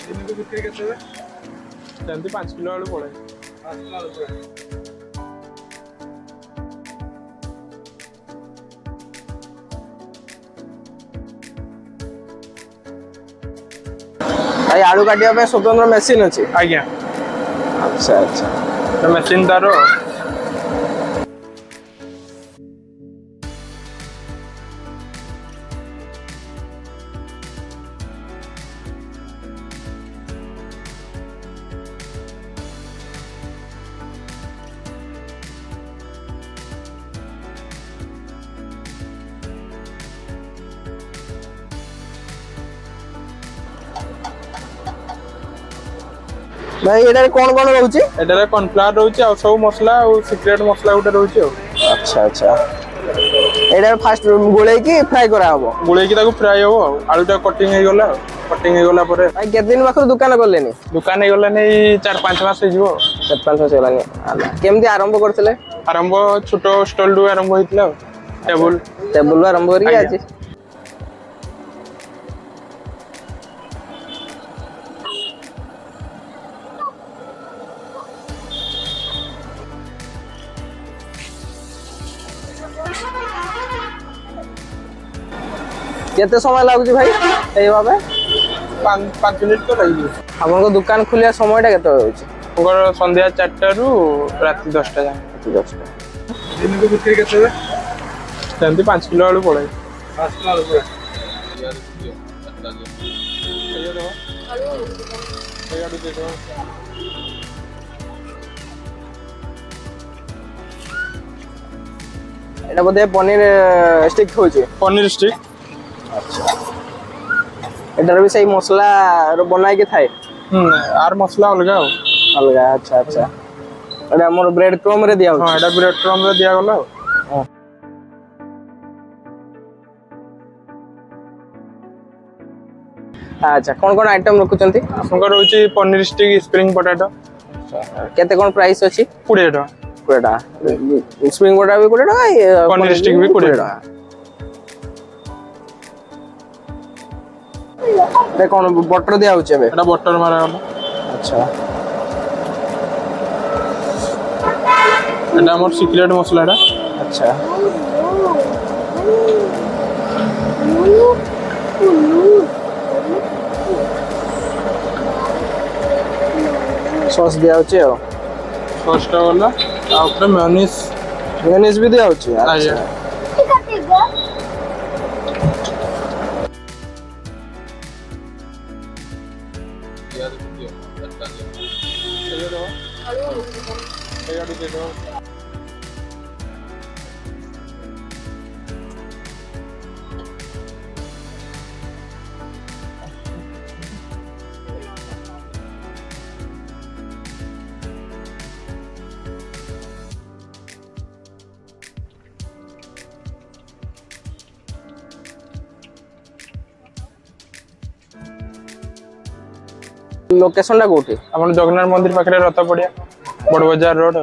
ଦିନକୁ ବିକ୍ରି କେତେ ହୁଏ? ସେମିତି 5 କିଲୋ ଆଳୁ ପଡ଼େ। 5 କିଲୋ ଆଳୁ ପଡ଼େ। ଭାଇ ଆଳୁ କାଟିବା ପାଇଁ ସ୍ୱତନ୍ତ୍ର ମେସିନ୍ ଅଛି? ଆଜ୍ଞା। ଆଚ୍ଛା ଆଚ୍ଛା। ମେସିନ୍ ତାର ଭାଇ ଏଟାରେ କଣ କଣ ରହୁଛି? ଏଟାରେ କର୍ନଫ୍ଲାୱାର ରହୁଛି ଆଉ ସବୁ ମସଲା ଆଉ ସିକ୍ରେଟ ମସଲା ଗୋଟେ ରହୁଛି ଆଉ। ଆଚ୍ଛା ଆଚ୍ଛା। ଏଇଟା ଫାଷ୍ଟ ଗୋଳେଇକି ଫ୍ରାଏ କରାହବ? ଗୋଳେଇକି ତାକୁ ଫ୍ରାଏ ହବ ଆଉ ଆଳୁଟା କଟିଂ ହେଇଗଲା ଆଉ। କଟିଂ ହେଇଗଲା ପରେ ଭାଇ କେତେ ଦିନ ପାଖରୁ ଦୋକାନ କଲେନି? ଦୋକାନ ହେଇଗଲାନି 4-5 ମାସ ହେଇଯିବ। 4-5 ମାସ ହେଇଗଲାନି। କେମିତି ଆରମ୍ଭ କରିଥିଲେ? ଆରମ୍ଭ ଛୋଟ ଷ୍ଟଲରୁ ଆରମ୍ଭ ହେଇଥିଲା ଆଉ। ଟେବୁଲରୁ ଆରମ୍ଭ କରିକି ଆଜି କେତେ ସମୟ ଲାଗୁଛି ଭାଇ ଏଇ ଭାବେ? 5 ମିନିଟ୍ ତ ଲାଗିଯିବ। ଆପଣଙ୍କ ଦୋକାନ ଖୋଲିବା ସମୟଟା କେତେବେଳେ ରହୁଛି? ଆମର ସନ୍ଧ୍ୟା 4ଟାରୁ ରାତି 10ଟା ଯାଏଁ। ଦିନକୁ ବିକ୍ରି କେତେ ହୁଏ? ସେମିତି 5 କିଲୋ ଆଳୁ ପଡ଼େ। 5 କିଲୋ ଆଳୁ ପଡ଼େ। এটা বোধ হয় পনির স্টিক হচ্ছে। পনির স্টিক। আচ্ছা। এটার भी সেই মশলা বনাইকে থাকে? আর মশলা অলগা ଆଉ। অলগা আচ্ছা আচ্ছা। এটা আমার ব্রেড ক্রম রে দিয়া হচ্ছে? হ্যাঁ এটা ব্রেড ক্রম রে দিয়া গলা ଆଉ। আচ্ছা কোন কোন আইটেম রখুଛନ୍ତି? ଆପଣଙ୍କର ରହୁଛି ପନିର ଷ୍ଟିକ୍ ସ୍ପ୍ରିଙ୍ଗ ପଟାଟୋ। କେତେ কোন প্রাইস ଅଛି? 20 ଟଙ୍କା। 20 টাকা। স্প্রিং পটাটো भी 20 টাকা, পনির স্টিক भी 20 টাকা। এটা কোন বটর দিয়া হচ্ছে ଏବେ? এটা বটর মারা গলা। আচ্ছা। এটা আমার সিক্রেট মশলাটা। আচ্ছা। সস দিয়া হচ্ছে ଆଉ। সসটা গলা আর উপরে মেয়োনিজ। মেয়োনিজ भी দিয়া হচ্ছে? আচ্ছা। লোকেশনটা কোটি? আমার জগন্নাথ মন্দির পাখে রথ পড়িয়া বড় বাজার রোড।